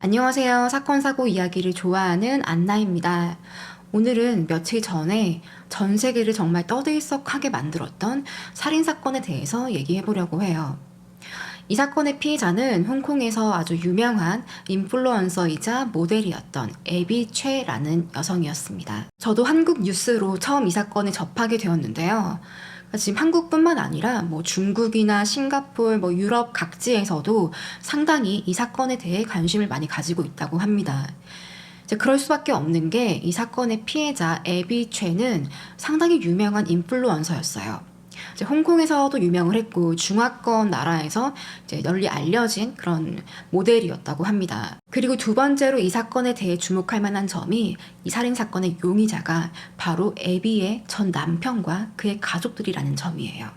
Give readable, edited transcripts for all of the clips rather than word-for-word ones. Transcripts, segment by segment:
안녕하세요. 사건, 사고 이야기를 좋아하는 안나입니다. 오늘은 며칠 전에 전 세계를 정말 떠들썩하게 만들었던 살인사건에 대해서 얘기해 보려고 해요. 이 사건의 피해자는 홍콩에서 아주 유명한 인플루언서이자 모델이었던 애비 최라는 여성이었습니다. 저도 한국 뉴스로 처음 이 사건을 접하게 되었는데요. 지금 한국뿐만 아니라 중국이나 싱가포르, 유럽 각지에서도 상당히 이 사건에 대해 관심을 많이 가지고 있다고 합니다. 이제 그럴 수밖에 없는 게 이 사건의 피해자 애비 최는 상당히 유명한 인플루언서였어요. 이제 홍콩에서도 유명을 했고 중화권 나라에서 이제 널리 알려진 그런 모델이었다고 합니다. 그리고 두 번째로 이 사건에 대해 주목할 만한 점이 이 살인 사건의 용의자가 바로 애비의 전 남편과 그의 가족들이라는 점이에요.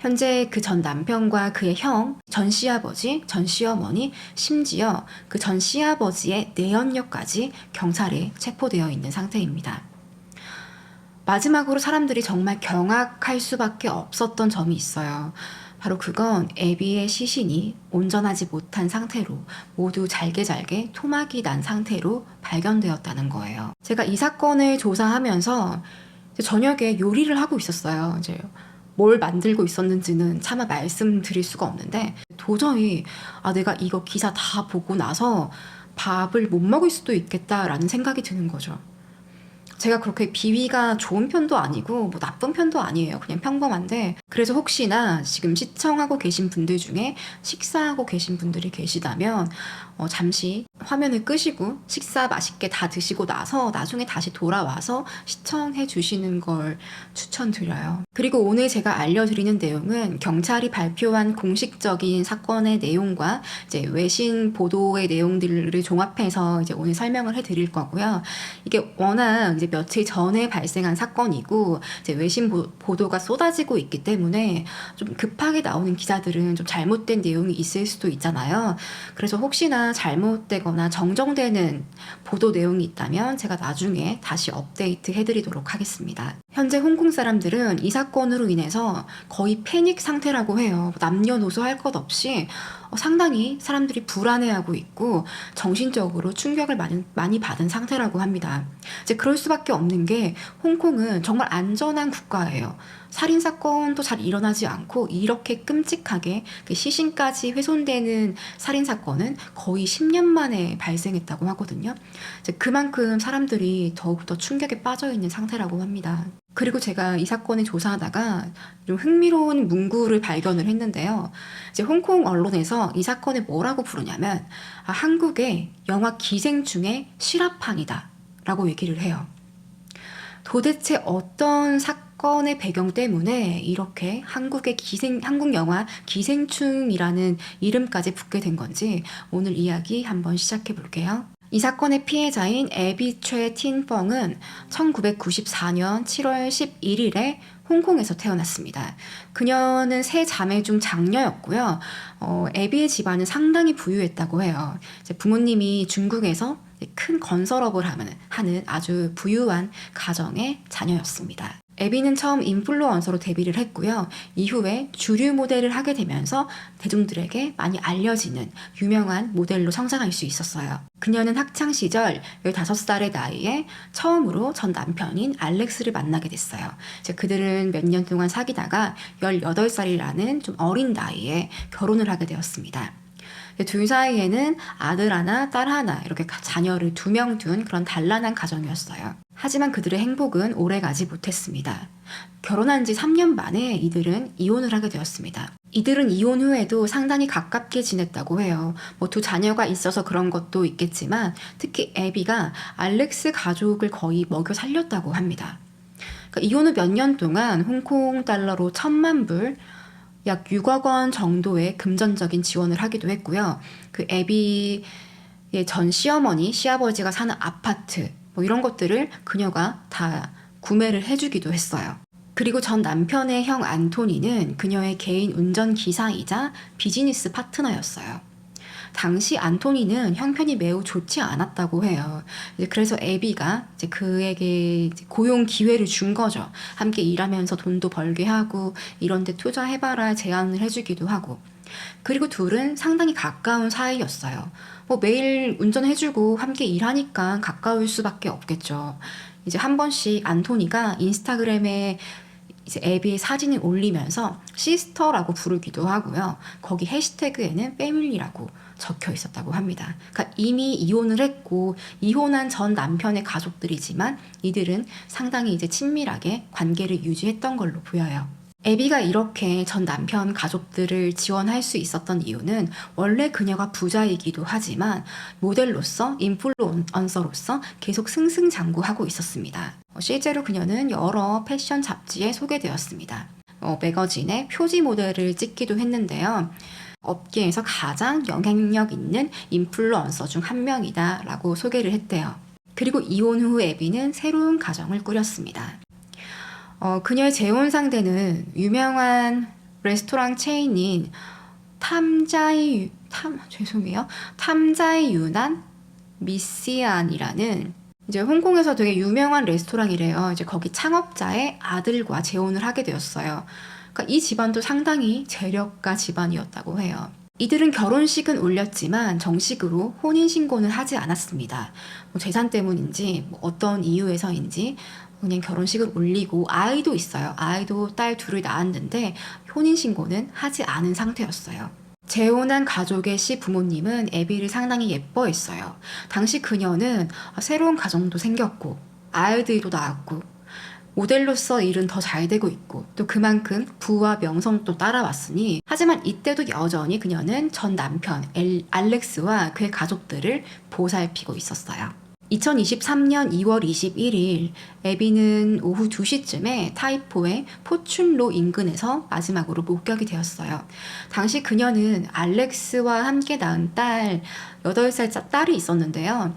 현재 그 전 남편과 그의 형, 전 시아버지, 전 시어머니, 심지어 그 전 시아버지의 내연녀까지 경찰에 체포되어 있는 상태입니다. 마지막으로 사람들이 정말 경악할 수밖에 없었던 점이 있어요. 바로 그건 애비의 시신이 온전하지 못한 상태로 모두 잘게 토막이 난 상태로 발견되었다는 거예요. 제가 이 사건을 조사하면서 저녁에 요리를 하고 있었어요. 이제 뭘 만들고 있었는지는 차마 말씀드릴 수가 없는데 도저히 내가 이거 기사 다 보고 나서 밥을 못 먹을 수도 있겠다라는 생각이 드는 거죠. 제가 그렇게 비위가 좋은 편도 아니고 나쁜 편도 아니에요. 그냥 평범한데 그래서 혹시나 지금 시청하고 계신 분들 중에 식사하고 계신 분들이 계시다면 잠시 화면을 끄시고 식사 맛있게 다 드시고 나서 나중에 다시 돌아와서 시청해 주시는 걸 추천드려요. 그리고 오늘 제가 알려드리는 내용은 경찰이 발표한 공식적인 사건의 내용과 이제 외신 보도의 내용들을 종합해서 이제 오늘 설명을 해드릴 거고요. 이게 워낙 이제 며칠 전에 발생한 사건이고 이제 외신 보도가 쏟아지고 있기 때문에 좀 급하게 나오는 기사들은 좀 잘못된 내용이 있을 수도 있잖아요. 그래서 혹시나 잘못되거나 정정되는 보도 내용이 있다면 제가 나중에 다시 업데이트 해드리도록 하겠습니다. 현재 홍콩 사람들은 이 사건으로 인해서 거의 패닉 상태라고 해요. 남녀노소 할 것 없이 상당히 사람들이 불안해하고 있고 정신적으로 충격을 많이 받은 상태라고 합니다. 이제 그럴 수밖에 없는 게 홍콩은 정말 안전한 국가예요. 살인사건도 잘 일어나지 않고 이렇게 끔찍하게 그 시신까지 훼손되는 살인사건은 거의 10년 만에 발생했다고 하거든요. 이제 그만큼 사람들이 더욱더 충격에 빠져 있는 상태라고 합니다. 그리고 제가 이 사건을 조사하다가 좀 흥미로운 문구를 발견을 했는데요. 이제 홍콩 언론에서 이 사건을 뭐라고 부르냐면 한국의 영화 기생충의 실화판이다 라고 얘기를 해요. 도대체 어떤 사건의 배경 때문에 이렇게 한국 영화 기생충이라는 이름까지 붙게 된 건지 오늘 이야기 한번 시작해 볼게요. 이 사건의 피해자인 애비 최 틴펑은 1994년 7월 11일에 홍콩에서 태어났습니다. 그녀는 세 자매 중 장녀였고요. 애비의 집안은 상당히 부유했다고 해요. 이제 부모님이 중국에서 큰 건설업을 하는 아주 부유한 가정의 자녀였습니다. 애비는 처음 인플루언서로 데뷔를 했고요. 이후에 주류 모델을 하게 되면서 대중들에게 많이 알려지는 유명한 모델로 성장할 수 있었어요. 그녀는 학창시절 15살의 나이에 처음으로 전 남편인 알렉스를 만나게 됐어요. 이제 그들은 몇 년 동안 사귀다가 18살이라는 좀 어린 나이에 결혼을 하게 되었습니다. 둘 사이에는 아들 하나, 딸 하나 이렇게 자녀를 2명 둔 그런 단란한 가정이었어요. 하지만 그들의 행복은 오래가지 못했습니다. 결혼한 지 3년 만에 이들은 이혼을 하게 되었습니다. 이들은 이혼 후에도 상당히 가깝게 지냈다고 해요. 두 자녀가 있어서 그런 것도 있겠지만 특히 애비가 알렉스 가족을 거의 먹여 살렸다고 합니다. 그러니까 이혼 후 몇 년 동안 홍콩 달러로 1,000만 불, 약 6억 원 정도의 금전적인 지원을 하기도 했고요. 그 애비의 전 시어머니, 시아버지가 사는 아파트 이런 것들을 그녀가 다 구매를 해주기도 했어요. 그리고 전 남편의 형 안토니는 그녀의 개인 운전기사이자 비즈니스 파트너였어요. 당시 안토니는 형편이 매우 좋지 않았다고 해요. 그래서 애비가 그에게 고용 기회를 준 거죠. 함께 일하면서 돈도 벌게 하고 이런 데 투자해봐라 제안을 해주기도 하고. 그리고 둘은 상당히 가까운 사이였어요. 매일 운전해주고 함께 일하니까 가까울 수밖에 없겠죠. 이제 한 번씩 안토니가 인스타그램에 이제 애비의 사진을 올리면서 시스터라고 부르기도 하고요. 거기 해시태그에는 패밀리라고 적혀 있었다고 합니다. 그러니까 이미 이혼을 했고 이혼한 전 남편의 가족들이지만 이들은 상당히 이제 친밀하게 관계를 유지했던 걸로 보여요. 애비가 이렇게 전 남편 가족들을 지원할 수 있었던 이유는 원래 그녀가 부자이기도 하지만 모델로서 인플루언서로서 계속 승승장구하고 있었습니다. 실제로 그녀는 여러 패션 잡지에 소개되었습니다. 매거진의 표지 모델을 찍기도 했는데요. 업계에서 가장 영향력 있는 인플루언서 중 한 명이다 라고 소개를 했대요. 그리고 이혼 후 애비는 새로운 가정을 꾸렸습니다. 그녀의 재혼 상대는 유명한 레스토랑 체인인 탐자이 유난 미시안이라는 이제 홍콩에서 되게 유명한 레스토랑이래요. 이제 거기 창업자의 아들과 재혼을 하게 되었어요. 그러니까 이 집안도 상당히 재력가 집안이었다고 해요. 이들은 결혼식은 올렸지만 정식으로 혼인신고는 하지 않았습니다. 재산 때문인지 어떤 이유에서인지 그냥 결혼식을 올리고 아이도 있어요. 아이도 딸 둘을 낳았는데 혼인신고는 하지 않은 상태였어요. 재혼한 가족의 시부모님은 애비를 상당히 예뻐했어요. 당시 그녀는 새로운 가정도 생겼고 아이들도 낳았고 모델로서 일은 더 잘 되고 있고 또 그만큼 부와 명성도 따라왔으니 하지만 이때도 여전히 그녀는 전 남편 알렉스와 그의 가족들을 보살피고 있었어요. 2023년 2월 21일 애비는 오후 2시쯤에 타이포의 포춘로 인근에서 마지막으로 목격이 되었어요. 당시 그녀는 알렉스와 함께 낳은 딸 8살 딸이 있었는데요.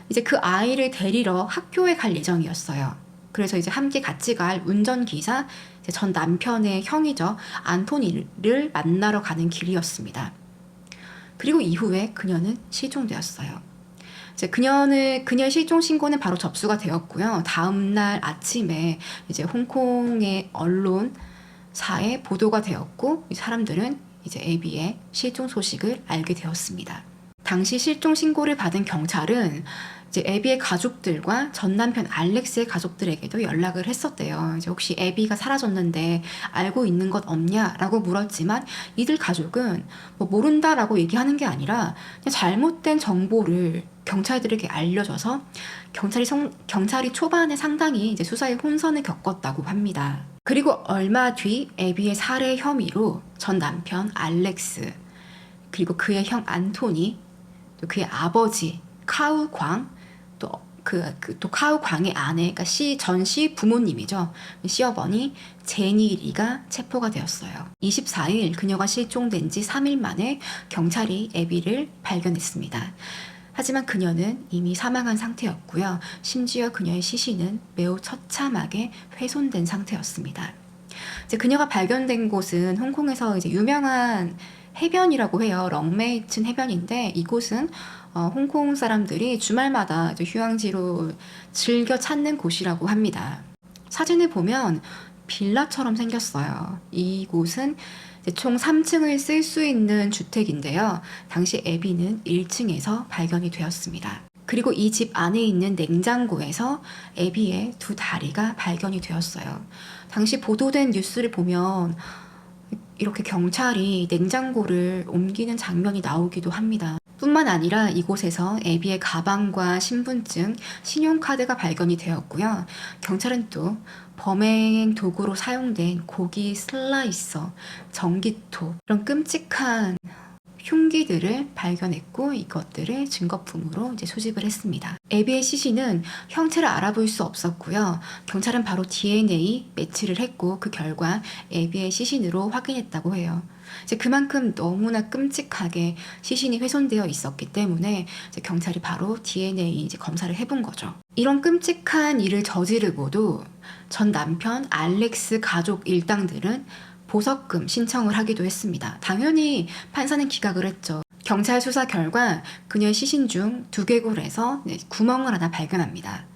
이제 그 아이를 데리러 학교에 갈 예정이었어요. 그래서 이제 함께 같이 갈 운전기사 전 남편의 형이죠. 안토니를 만나러 가는 길이었습니다. 그리고 이후에 그녀는 실종되었어요. 이제 그녀의 실종 신고는 바로 접수가 되었고요. 다음 날 아침에 이제 홍콩의 언론사에 보도가 되었고 사람들은 이제 애비의 실종 소식을 알게 되었습니다. 당시 실종 신고를 받은 경찰은 이제 애비의 가족들과 전 남편 알렉스의 가족들에게도 연락을 했었대요. 이제 혹시 애비가 사라졌는데 알고 있는 것 없냐라고 물었지만 이들 가족은 모른다라고 얘기하는 게 아니라 그냥 잘못된 정보를 경찰들에게 알려줘서 경찰이 초반에 상당히 이제 수사에 혼선을 겪었다고 합니다. 그리고 얼마 뒤 애비의 살해 혐의로 전 남편 알렉스 그리고 그의 형 안토니 또 그의 아버지 카우광 또 카우광의 아내 그러니까 전 시부모님이죠. 시어머니 제니리가 체포가 되었어요. 24일 그녀가 실종된 지 3일 만에 경찰이 애비를 발견했습니다. 하지만 그녀는 이미 사망한 상태였고요. 심지어 그녀의 시신은 매우 처참하게 훼손된 상태였습니다. 이제 그녀가 발견된 곳은 홍콩에서 이제 유명한 해변이라고 해요. 렁메이튼 해변인데 이곳은 홍콩 사람들이 주말마다 이제 휴양지로 즐겨 찾는 곳이라고 합니다. 사진을 보면 빌라처럼 생겼어요. 이곳은 총 3층을 쓸 수 있는 주택인데요. 당시 애비는 1층에서 발견이 되었습니다. 그리고 이 집 안에 있는 냉장고에서 애비의 두 다리가 발견이 되었어요. 당시 보도된 뉴스를 보면 이렇게 경찰이 냉장고를 옮기는 장면이 나오기도 합니다. 뿐만 아니라 이곳에서 애비의 가방과 신분증, 신용카드가 발견이 되었고요. 경찰은 또 범행 도구로 사용된 고기 슬라이서, 전기톱 이런 끔찍한 흉기들을 발견했고 이것들을 증거품으로 이제 수집을 했습니다. 애비의 시신은 형체를 알아볼 수 없었고요. 경찰은 바로 DNA 매치를 했고 그 결과 애비의 시신으로 확인했다고 해요. 이제 그만큼 너무나 끔찍하게 시신이 훼손되어 있었기 때문에 이제 경찰이 바로 DNA 이제 검사를 해본 거죠. 이런 끔찍한 일을 저지르고도 전 남편 알렉스 가족 일당들은 보석금 신청을 하기도 했습니다. 당연히 판사는 기각을 했죠. 경찰 수사 결과 그녀의 시신 중 두개골에서 구멍을 하나 발견합니다.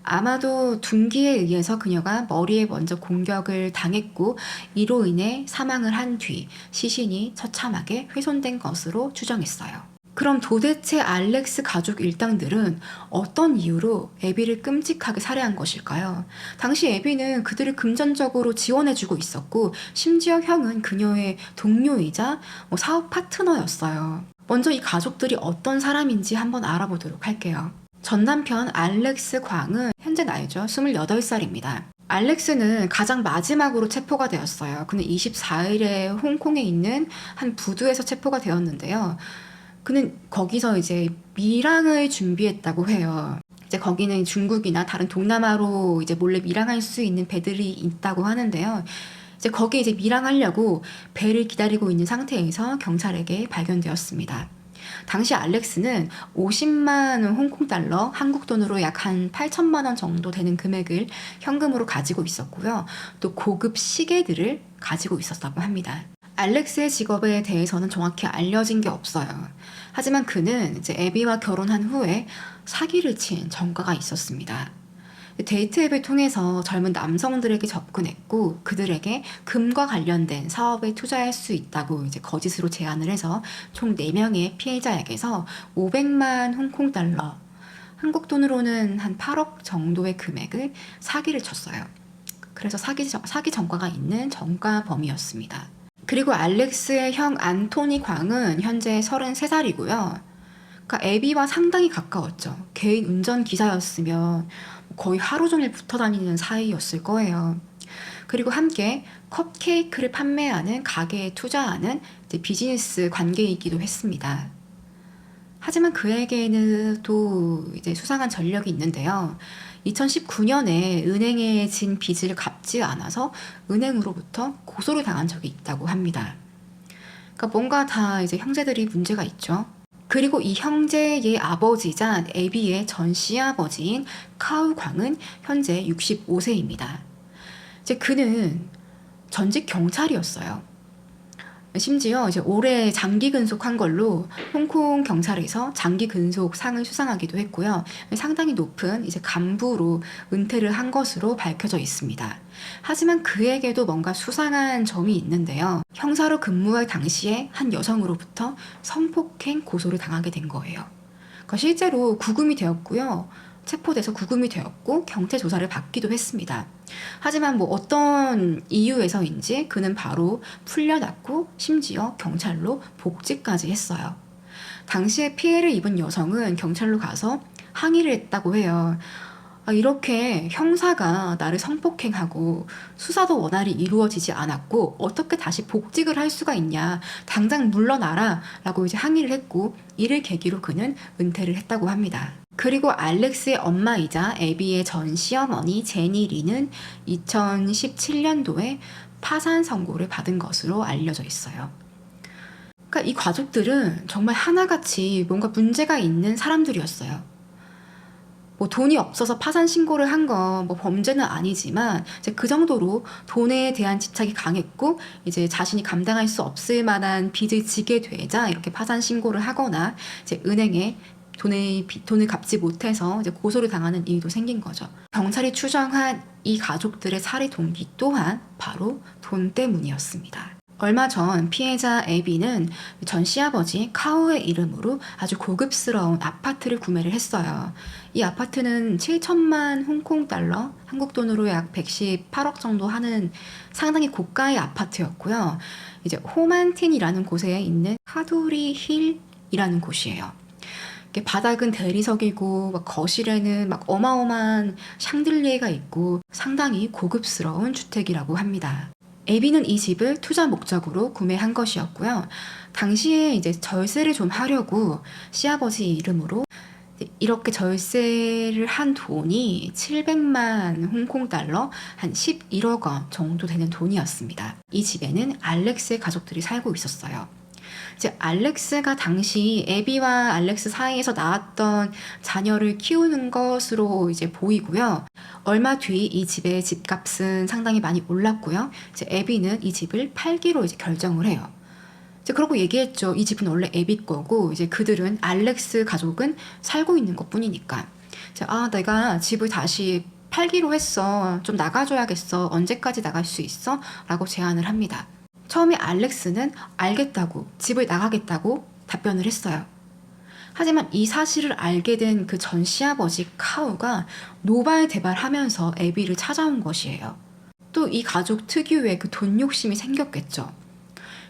아마도 둔기에 의해서 그녀가 머리에 먼저 공격을 당했고 이로 인해 사망을 한 뒤 시신이 처참하게 훼손된 것으로 추정했어요. 그럼 도대체 알렉스 가족 일당들은 어떤 이유로 애비를 끔찍하게 살해한 것일까요? 당시 애비는 그들을 금전적으로 지원해주고 있었고, 심지어 형은 그녀의 동료이자 사업 파트너였어요. 먼저 이 가족들이 어떤 사람인지 한번 알아보도록 할게요. 전 남편 알렉스 광은 현재 나이죠. 28살입니다. 알렉스는 가장 마지막으로 체포가 되었어요. 그는 24일에 홍콩에 있는 한 부두에서 체포가 되었는데요. 그는 거기서 이제 밀항을 준비했다고 해요. 이제 거기는 중국이나 다른 동남아로 이제 몰래 밀항할 수 있는 배들이 있다고 하는데요. 이제 거기에 이제 밀항하려고 배를 기다리고 있는 상태에서 경찰에게 발견되었습니다. 당시 알렉스는 50만 홍콩 달러, 한국 돈으로 약 한 8천만 원 정도 되는 금액을 현금으로 가지고 있었고요. 또 고급 시계들을 가지고 있었다고 합니다. 알렉스의 직업에 대해서는 정확히 알려진 게 없어요. 하지만 그는 이제 애비와 결혼한 후에 사기를 친 전과가 있었습니다. 데이트 앱을 통해서 젊은 남성들에게 접근했고 그들에게 금과 관련된 사업에 투자할 수 있다고 이제 거짓으로 제안을 해서 총 4명의 피해자에게서 500만 홍콩 달러, 한국 돈으로는 한 8억 정도의 금액을 사기를 쳤어요. 그래서 사기 전과가 있는 전과범이었습니다. 그리고 알렉스의 형 안토니 광은 현재 33살이고요. 그러니까 애비와 상당히 가까웠죠. 개인 운전기사였으면 거의 하루 종일 붙어 다니는 사이였을 거예요. 그리고 함께 컵케이크를 판매하는 가게에 투자하는 이제 비즈니스 관계이기도 했습니다. 하지만 그에게는 또 이제 수상한 전력이 있는데요. 2019년에 은행에 진 빚을 갚지 않아서 은행으로부터 고소를 당한 적이 있다고 합니다. 그러니까 뭔가 다 이제 형제들이 문제가 있죠. 그리고 이 형제의 아버지자 애비의 전 시아버지인 카우 광은 현재 65세입니다. 이제 그는 전직 경찰이었어요. 심지어 이제 올해 장기 근속한 걸로 홍콩 경찰에서 장기 근속 상을 수상하기도 했고요. 상당히 높은 이제 간부로 은퇴를 한 것으로 밝혀져 있습니다. 하지만 그에게도 뭔가 수상한 점이 있는데요. 형사로 근무할 당시에 한 여성으로부터 성폭행 고소를 당하게 된 거예요. 그러니까 실제로 구금이 되었고요. 체포돼서 구금이 되었고 경찰 조사를 받기도 했습니다. 하지만 어떤 이유에서인지 그는 바로 풀려났고 심지어 경찰로 복직까지 했어요. 당시에 피해를 입은 여성은 경찰로 가서 항의를 했다고 해요. 이렇게 형사가 나를 성폭행하고 수사도 원활히 이루어지지 않았고 어떻게 다시 복직을 할 수가 있냐, 당장 물러나라 라고 이제 항의를 했고 이를 계기로 그는 은퇴를 했다고 합니다. 그리고 알렉스의 엄마이자 애비의 전 시어머니 제니 리는 2017년도에 파산 선고를 받은 것으로 알려져 있어요. 그러니까 이 가족들은 정말 하나같이 뭔가 문제가 있는 사람들이었어요. 돈이 없어서 파산 신고를 한 건 범죄는 아니지만 이제 그 정도로 돈에 대한 집착이 강했고 이제 자신이 감당할 수 없을 만한 빚을 지게 되자 이렇게 파산 신고를 하거나 이제 은행에 돈을 갚지 못해서 이제 고소를 당하는 일도 생긴 거죠. 경찰이 추정한 이 가족들의 살해 동기 또한 바로 돈 때문이었습니다. 얼마 전 피해자 애비는 전 시아버지 카우의 이름으로 아주 고급스러운 아파트를 구매를 했어요. 이 아파트는 7천만 홍콩 달러, 한국 돈으로 약 118억 정도 하는 상당히 고가의 아파트였고요. 이제 호만틴이라는 곳에 있는 카두리 힐이라는 곳이에요. 바닥은 대리석이고 거실에는 어마어마한 샹들리에가 있고 상당히 고급스러운 주택이라고 합니다. 애비는 이 집을 투자 목적으로 구매한 것이었고요. 당시에 이제 절세를 좀 하려고 시아버지 이름으로 이렇게 절세를 한 돈이 700만 홍콩 달러, 한 11억 원 정도 되는 돈이었습니다. 이 집에는 알렉스의 가족들이 살고 있었어요. 이제 알렉스가 당시 애비와 알렉스 사이에서 낳았던 자녀를 키우는 것으로 이제 보이고요. 얼마 뒤 이 집의 집값은 상당히 많이 올랐고요. 이제 애비는 이 집을 팔기로 이제 결정을 해요. 이제 그러고 얘기했죠. 이 집은 원래 애비 거고 이제 그들은 알렉스 가족은 살고 있는 것뿐이니까. 이제 내가 집을 다시 팔기로 했어. 좀 나가줘야겠어. 언제까지 나갈 수 있어? 라고 제안을 합니다. 처음에 알렉스는 알겠다고, 집을 나가겠다고 답변을 했어요. 하지만 이 사실을 알게 된 그 전 시아버지 카우가 노발대발하면서 애비를 찾아온 것이에요. 또 이 가족 특유의 그 돈 욕심이 생겼겠죠.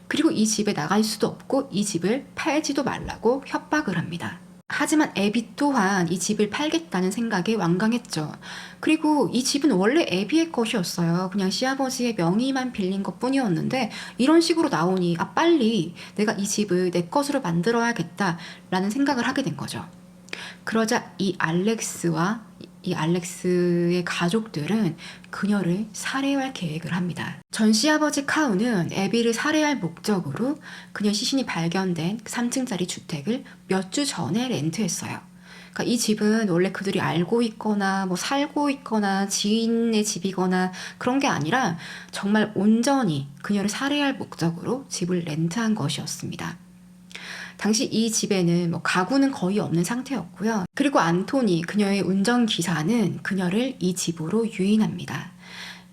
그리고 이 집에 나갈 수도 없고 이 집을 팔지도 말라고 협박을 합니다. 하지만 애비 또한 이 집을 팔겠다는 생각에 완강했죠. 그리고 이 집은 원래 애비의 것이었어요. 그냥 시아버지의 명의만 빌린 것 뿐이었는데 이런 식으로 나오니 빨리 내가 이 집을 내 것으로 만들어야겠다라는 생각을 하게 된 거죠. 그러자 이 알렉스의 가족들은 그녀를 살해할 계획을 합니다. 전 시아버지 카우는 애비를 살해할 목적으로 그녀 시신이 발견된 3층짜리 주택을 몇 주 전에 렌트했어요. 그러니까 이 집은 원래 그들이 알고 있거나 뭐 살고 있거나 지인의 집이거나 그런 게 아니라 정말 온전히 그녀를 살해할 목적으로 집을 렌트한 것이었습니다. 당시 이 집에는 가구는 거의 없는 상태였고요. 그리고 안토니, 그녀의 운전기사는 그녀를 이 집으로 유인합니다.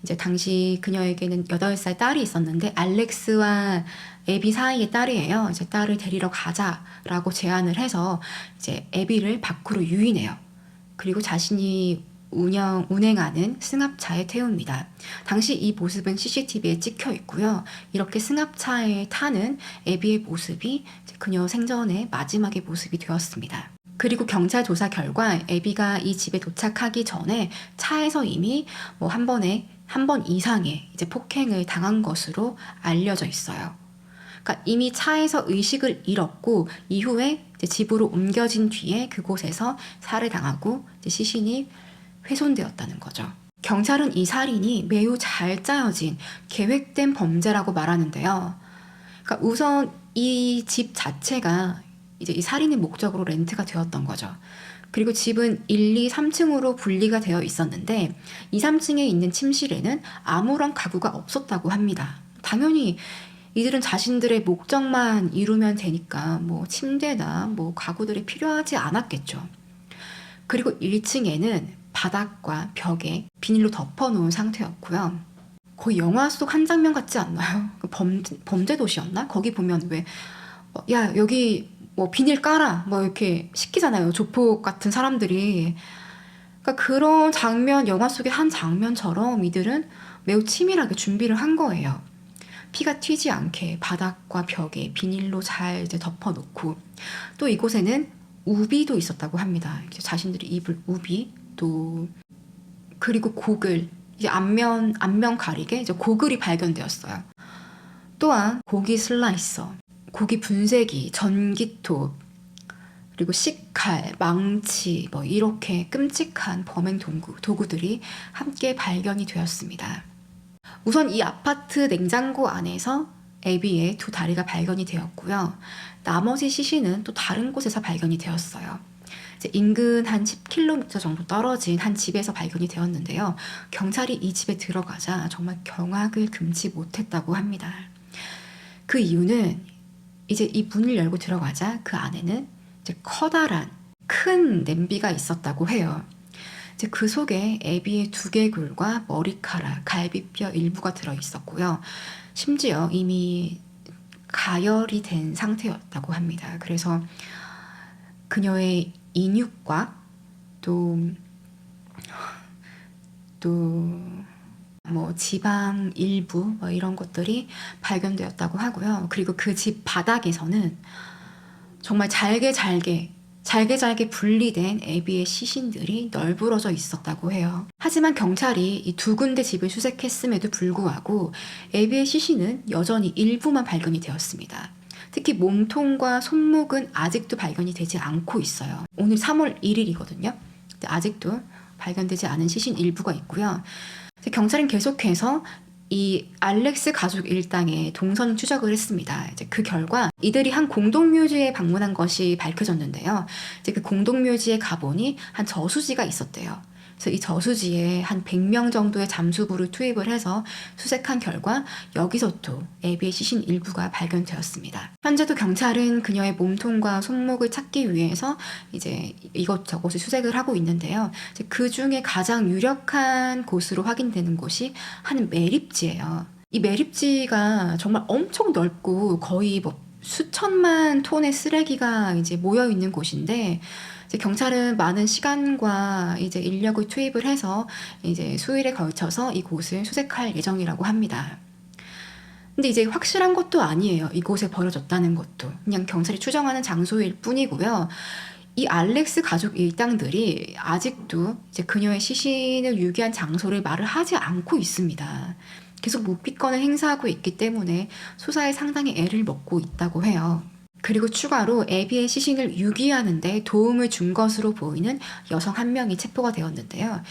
이제 당시 그녀에게는 8살 딸이 있었는데 알렉스와 애비 사이의 딸이에요. 이제 딸을 데리러 가자라고 제안을 해서 이제 애비를 밖으로 유인해요. 그리고 자신이 운행하는 승합차에 태웁니다. 당시 이 모습은 CCTV에 찍혀 있고요. 이렇게 승합차에 타는 애비의 모습이 그녀 생전의 마지막의 모습이 되었습니다. 그리고 경찰 조사 결과 애비가 이 집에 도착하기 전에 차에서 이미 한 번 이상의 이제 폭행을 당한 것으로 알려져 있어요. 그러니까 이미 차에서 의식을 잃었고 이후에 이제 집으로 옮겨진 뒤에 그곳에서 살해당하고 이제 시신이 훼손되었다는 거죠. 경찰은 이 살인이 매우 잘 짜여진 계획된 범죄라고 말하는데요. 그러니까 우선 이 집 자체가 이제 이 살인의 목적으로 렌트가 되었던 거죠. 그리고 집은 1, 2, 3층으로 분리가 되어 있었는데 2, 3층에 있는 침실에는 아무런 가구가 없었다고 합니다. 당연히 이들은 자신들의 목적만 이루면 되니까 침대나 가구들이 필요하지 않았겠죠. 그리고 1층에는 바닥과 벽에 비닐로 덮어놓은 상태였고요. 거의 영화 속 한 장면 같지 않나요? 범죄 도시였나? 거기 보면 왜 야 여기 비닐 깔아 이렇게 시키잖아요. 조폭 같은 사람들이. 그러니까 그런 장면, 영화 속의 한 장면처럼 이들은 매우 치밀하게 준비를 한 거예요. 피가 튀지 않게 바닥과 벽에 비닐로 잘 이제 덮어놓고 또 이곳에는 우비도 있었다고 합니다. 자신들이 입을 우비 또 그리고 고글 이제 앞면 가리개 이제 고글이 발견되었어요. 또한 고기 슬라이서, 고기 분쇄기, 전기톱 그리고 식칼, 망치 이렇게 끔찍한 범행 도구들이 함께 발견이 되었습니다. 우선 이 아파트 냉장고 안에서 애비의 2다리가 발견이 되었고요. 나머지 시신은 또 다른 곳에서 발견이 되었어요. 이제 인근 한 10km 정도 떨어진 한 집에서 발견이 되었는데요. 경찰이 이 집에 들어가자 정말 경악을 금치 못했다고 합니다. 그 이유는 이제 이 문을 열고 들어가자 그 안에는 이제 커다란 큰 냄비가 있었다고 해요. 이제 그 속에 애비의 두개골과 머리카락, 갈비뼈 일부가 들어 있었고요. 심지어 이미 가열이 된 상태였다고 합니다. 그래서 그녀의 인육과 또 지방 일부 이런 것들이 발견되었다고 하고요. 그리고 그 집 바닥에서는 정말 잘게 분리된 애비의 시신들이 널브러져 있었다고 해요. 하지만 경찰이 이 2군데 집을 수색했음에도 불구하고 애비의 시신은 여전히 일부만 발견이 되었습니다. 특히 몸통과 손목은 아직도 발견이 되지 않고 있어요. 오늘 3월 1일이거든요. 아직도 발견되지 않은 시신 일부가 있고요. 경찰은 계속해서 이 알렉스 가족 일당에 동선 추적을 했습니다. 이제 그 결과 이들이 한 공동묘지에 방문한 것이 밝혀졌는데요. 이제 그 공동묘지에 가보니 한 저수지가 있었대요. 그래서 이 저수지에 한 100명 정도의 잠수부를 투입을 해서 수색한 결과 여기서도 애비의 시신 일부가 발견되었습니다. 현재도 경찰은 그녀의 몸통과 손목을 찾기 위해서 이제 이것저것을 수색을 하고 있는데요. 그 중에 가장 유력한 곳으로 확인되는 곳이 한 매립지예요. 이 매립지가 정말 엄청 넓고 거의 수천만 톤의 쓰레기가 이제 모여 있는 곳인데, 이제 경찰은 많은 시간과 이제 인력을 투입을 해서 이제 수일에 걸쳐서 이곳을 수색할 예정이라고 합니다. 근데 이제 확실한 것도 아니에요. 이곳에 버려졌다는 것도. 그냥 경찰이 추정하는 장소일 뿐이고요. 이 알렉스 가족 일당들이 아직도 이제 그녀의 시신을 유기한 장소를 말을 하지 않고 있습니다. 계속 묵비권을 행사하고 있기 때문에 수사에 상당히 애를 먹고 있다고 해요. 그리고 추가로 애비의 시신을 유기하는데 도움을 준 것으로 보이는 여성 한 명이 체포가 되었는데요.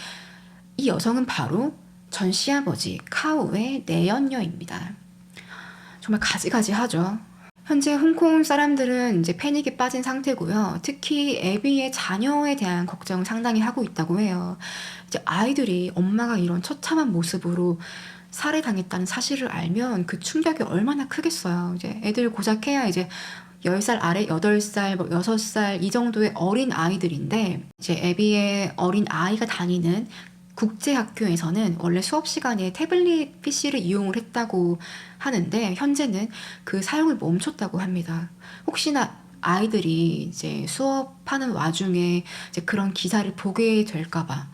이 여성은 바로 전 시아버지 카오의 내연녀입니다. 정말 가지가지하죠. 현재 홍콩 사람들은 이제 패닉에 빠진 상태고요. 특히 애비의 자녀에 대한 걱정을 상당히 하고 있다고 해요. 이제 아이들이 엄마가 이런 처참한 모습으로 살해당했다는 사실을 알면 그 충격이 얼마나 크겠어요. 이제 애들 고작해야 이제 10살 아래 8살, 뭐 6살 이 정도의 어린 아이들인데, 이제 애비의 어린 아이가 다니는 국제학교에서는 원래 수업 시간에 태블릿 PC를 이용을 했다고 하는데, 현재는 그 사용을 멈췄다고 합니다. 혹시나 아이들이 이제 수업하는 와중에 이제 그런 기사를 보게 될까봐,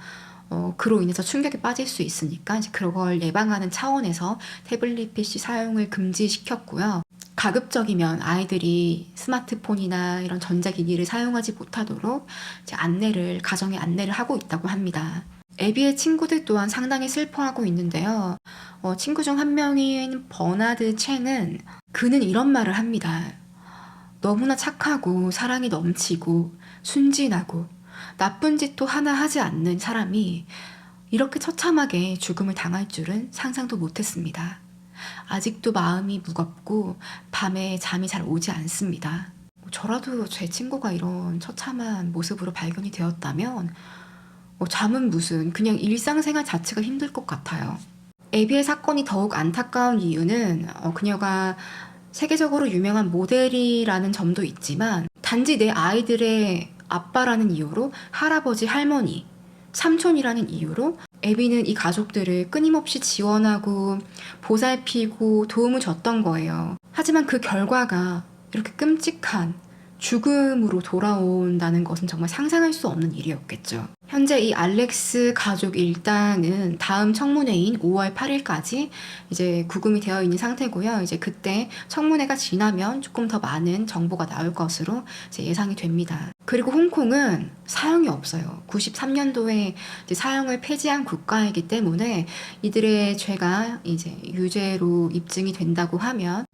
그로 인해서 충격에 빠질 수 있으니까 이제 그걸 예방하는 차원에서 태블릿 PC 사용을 금지시켰고요. 가급적이면 아이들이 스마트폰이나 이런 전자기기를 사용하지 못하도록 이제 가정에 안내를 하고 있다고 합니다. 애비의 친구들 또한 상당히 슬퍼하고 있는데요. 친구 중 한 명인 버나드 챙은 그는 이런 말을 합니다. 너무나 착하고 사랑이 넘치고 순진하고 나쁜 짓도 하나 하지 않는 사람이 이렇게 처참하게 죽음을 당할 줄은 상상도 못했습니다. 아직도 마음이 무겁고 밤에 잠이 잘 오지 않습니다. 저라도 제 친구가 이런 처참한 모습으로 발견이 되었다면 잠은 무슨, 그냥 일상생활 자체가 힘들 것 같아요. 애비의 사건이 더욱 안타까운 이유는 그녀가 세계적으로 유명한 모델이라는 점도 있지만, 단지 내 아이들의 아빠라는 이유로 할아버지, 할머니, 삼촌이라는 이유로 애비는 이 가족들을 끊임없이 지원하고 보살피고 도움을 줬던 거예요. 하지만 그 결과가 이렇게 끔찍한 죽음으로 돌아온다는 것은 정말 상상할 수 없는 일이었겠죠. 현재 이 알렉스 가족 일당은 다음 청문회인 5월 8일까지 이제 구금이 되어 있는 상태고요. 이제 그때 청문회가 지나면 조금 더 많은 정보가 나올 것으로 이제 예상이 됩니다. 그리고 홍콩은 사형이 없어요. 93년도에 이제 사형을 폐지한 국가이기 때문에 이들의 죄가 이제 유죄로 입증이 된다고 하면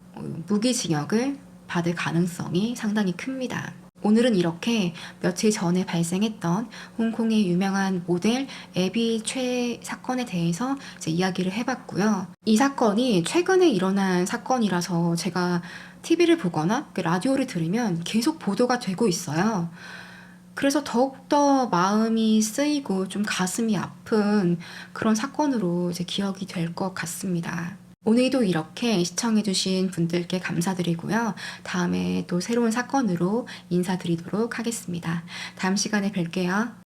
무기징역을 받을 가능성이 상당히 큽니다. 오늘은 이렇게 며칠 전에 발생했던 홍콩의 유명한 모델 애비 최 사건에 대해서 이제 이야기를 해봤고요. 이 사건이 최근에 일어난 사건이라서 제가 TV를 보거나 라디오를 들으면 계속 보도가 되고 있어요. 그래서 더욱더 마음이 쓰이고 좀 가슴이 아픈 그런 사건으로 이제 기억이 될 것 같습니다. 오늘도 이렇게 시청해주신 분들께 감사드리고요. 다음에 또 새로운 사건으로 인사드리도록 하겠습니다. 다음 시간에 뵐게요.